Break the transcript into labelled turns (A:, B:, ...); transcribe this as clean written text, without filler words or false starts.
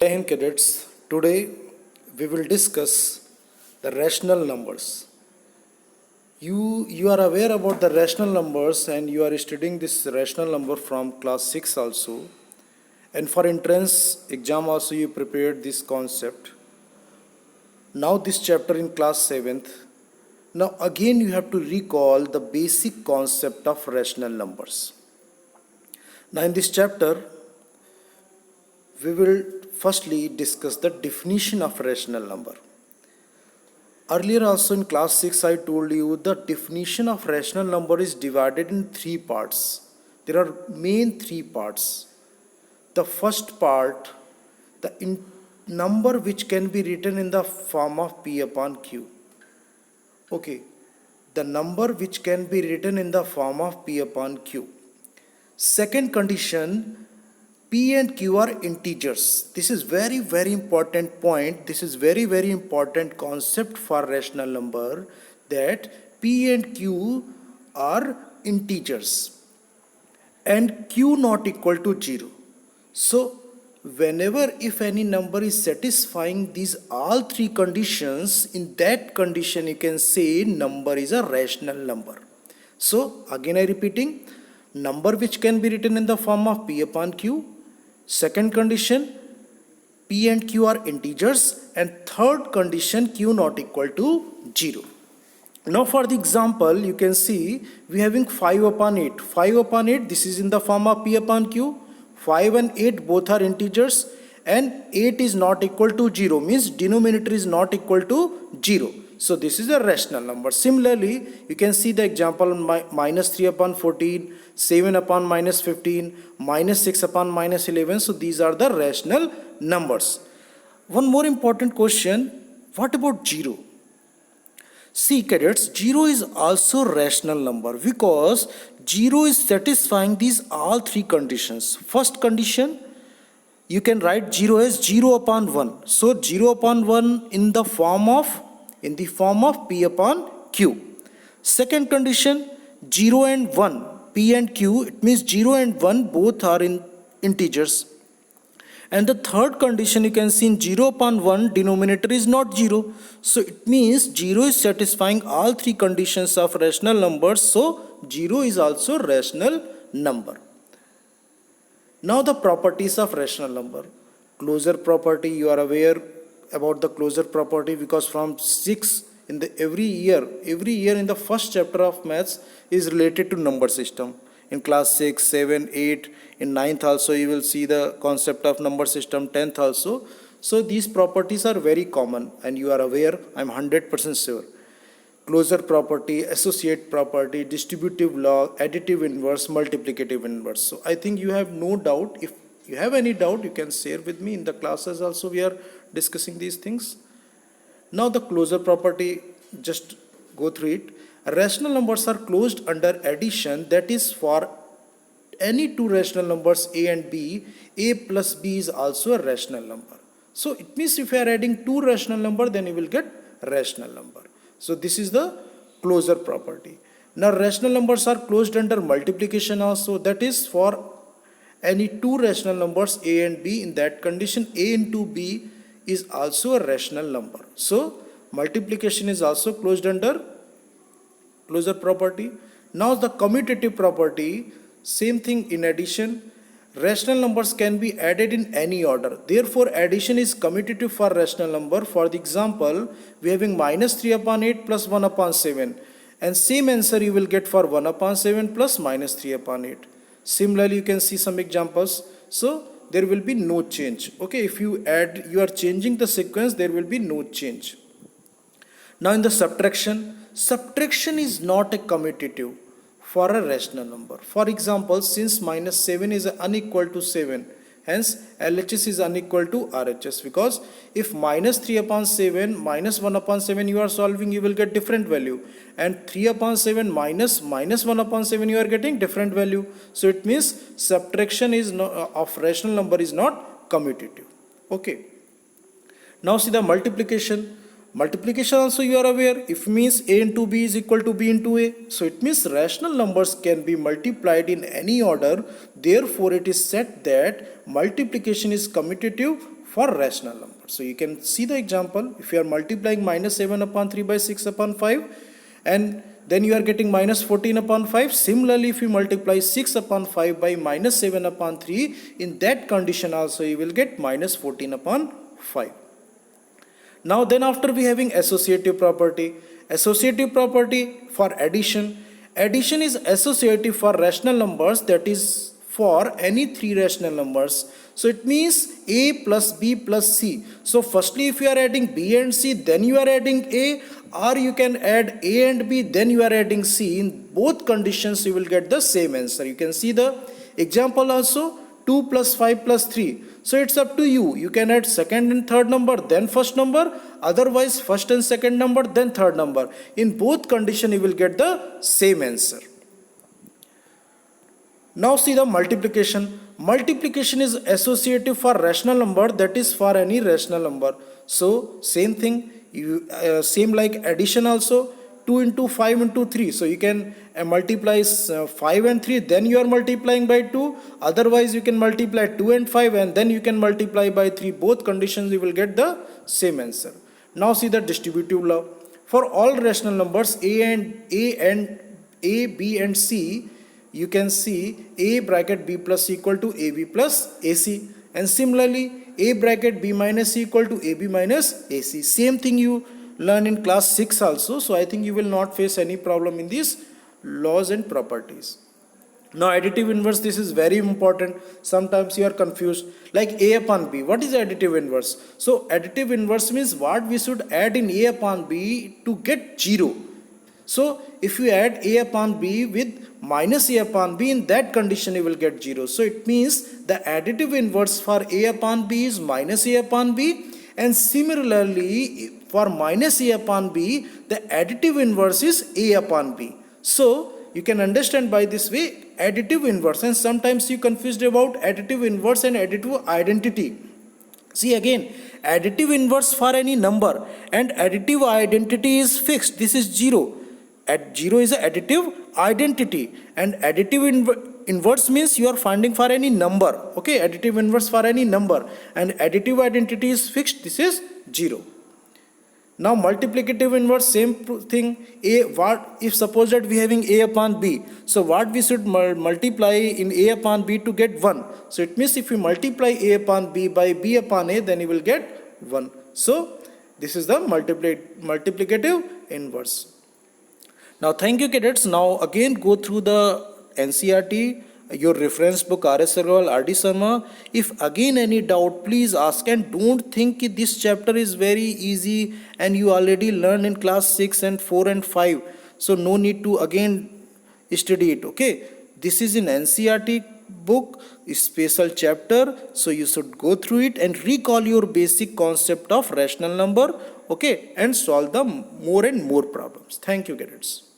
A: Jai Hind cadets, today we will discuss the rational numbers. You are aware about the rational numbers and you are studying this rational number from class 6 also. And for entrance exam also you prepared this concept. Now this chapter in class 7th. Now again you have to recall the basic concept of rational numbers. Now in this chapter we will firstly discuss the definition of rational number. Earlier also in class 6 I told you the definition of rational number is divided in three parts. There are main three parts. The first part, the number which can be written in the form of P upon Q. Okay, the number which can be written in the form of P upon Q. Second condition, P and Q are integers. This is very important point. This is very important concept for rational number, that P and Q are integers and Q not equal to 0. So whenever if any number is satisfying these all three conditions, in that condition you can say number is a rational number. So again I repeating, number which can be written in the form of P upon Q. Second condition, P and Q are integers, and third condition, Q not equal to 0. Now for the example, you can see we having 5 upon 8. 5 upon 8, this is in the form of P upon Q. 5 and 8 both are integers, and 8 is not equal to 0, means denominator is not equal to 0. So this is a rational number. Similarly, you can see the example minus 3 upon 14, 7 upon minus 15, minus 6 upon minus 11. So these are the rational numbers. One more important question, what about 0? See cadets, 0 is also rational number because 0 is satisfying these all three conditions. First condition, you can write 0 as 0 upon 1. So 0 upon 1 in the form of P upon Q. Second condition, 0 and 1, P and Q, it means 0 and 1 both are in integers. And the third condition, you can see in 0 upon 1 denominator is not 0. So it means 0 is satisfying all three conditions of rational numbers. So 0 is also rational number. Now the properties of rational number. Closure property, you are aware about the closure property because from 6 in the every year in the first chapter of maths is related to number system. In class 6, 7, 8, in 9th also you will see the concept of number system, 10th also. So these properties are very common and you are aware, I am 100% sure. Closure property, associate property, distributive log, additive inverse, multiplicative inverse. So I think you have no doubt. If you have any doubt, you can share with me. In the classes also we are discussing these things. Now the closure property, just go through it. Rational numbers are closed under addition, that is for any two rational numbers a and b, a plus b is also a rational number. So it means if you are adding two rational number, then you will get rational number. So this is the closure property. Now rational numbers are closed under multiplication also, that is for any two rational numbers a and b, in that condition a into b is also a rational number. So multiplication is also closed under closure property. Now the commutative property, same thing in addition. Rational numbers can be added in any order. Therefore addition is commutative for rational number. For the example, we are having minus 3 upon 8 plus 1 upon 7. And same answer you will get for 1 upon 7 plus minus 3 upon 8. Similarly, you can see some examples. So there will be no change. Okay, if you add, you are changing the sequence, there will be no change. Now in the subtraction is not a commutative for a rational number. For example, since minus 7 is unequal to 7, hence LHS is unequal to RHS, because if minus 3 upon 7 minus 1 upon 7 you are solving, you will get different value, and 3 upon 7 minus 1 upon 7 you are getting different value. So it means subtraction is of rational number is not commutative. Okay. Now see the multiplication. Multiplication also you are aware, if means a into b is equal to b into a. So it means rational numbers can be multiplied in any order. Therefore it is said that multiplication is commutative for rational number. So you can see the example. If you are multiplying minus 7 upon 3 by 6 upon 5, and then you are getting minus 14 upon 5. Similarly, if you multiply 6 upon 5 by minus 7 upon 3, in that condition also you will get minus 14 upon 5. Now then, after we having associative property for addition. Addition is associative for rational numbers, that is for any three rational numbers. So it means a plus b plus c. So firstly, if you are adding b and c, then you are adding a, or you can add a and b, then you are adding c. In both conditions you will get the same answer. You can see the example also, 2 plus 5 plus 3. So it's up to you. You can add second and third number, then first number, otherwise first and second number, then third number. In both conditions you will get the same answer. Now see the multiplication. Multiplication is associative for rational number, that is for any rational number. So same thing, same like addition also, 2 into 5 into 3. So you can multiply 5 and 3, then you are multiplying by 2. Otherwise you can multiply 2 and 5 and then you can multiply by 3. Both conditions you will get the same answer. Now see the distributive law. For all rational numbers a, b and c, you can see a bracket b plus c equal to ab plus ac. And similarly a bracket b minus c equal to ab minus ac. Same thing you learn in class 6 also. So I think you will not face any problem in these laws and properties. Now additive inverse, this is very important. Sometimes you are confused, like a upon b. What is additive inverse? So additive inverse means what we should add in a upon b to get 0. So if you add a upon b with minus a upon b, in that condition you will get 0. So it means the additive inverse for a upon b is minus a upon b, and similarly for minus a upon b, the additive inverse is a upon b. So you can understand by this way additive inverse, and sometimes you confused about additive inverse and additive identity. See again, additive inverse for any number and additive identity is fixed. This is 0. At 0 is an additive identity, and additive inverse means you are finding for any number. Okay, additive inverse for any number, and additive identity is fixed. This is 0. Now multiplicative inverse, same thing. What if suppose that we having a upon b, so what we should multiply in a upon b to get 1. So it means if you multiply a upon b by b upon a, then you will get 1. So this is the multiplicative inverse. Now thank you cadets. Now again go through the NCERT, your reference book R.S. Agarwal, R.D. Sharma. If again any doubt, please ask, and don't think this chapter is very easy and you already learned in class 6 and 4 and 5. So no need to again study it. Okay, this is in NCERT book, special chapter. So you should go through it and recall your basic concept of rational number. Okay, and solve the more and more problems. Thank you cadets.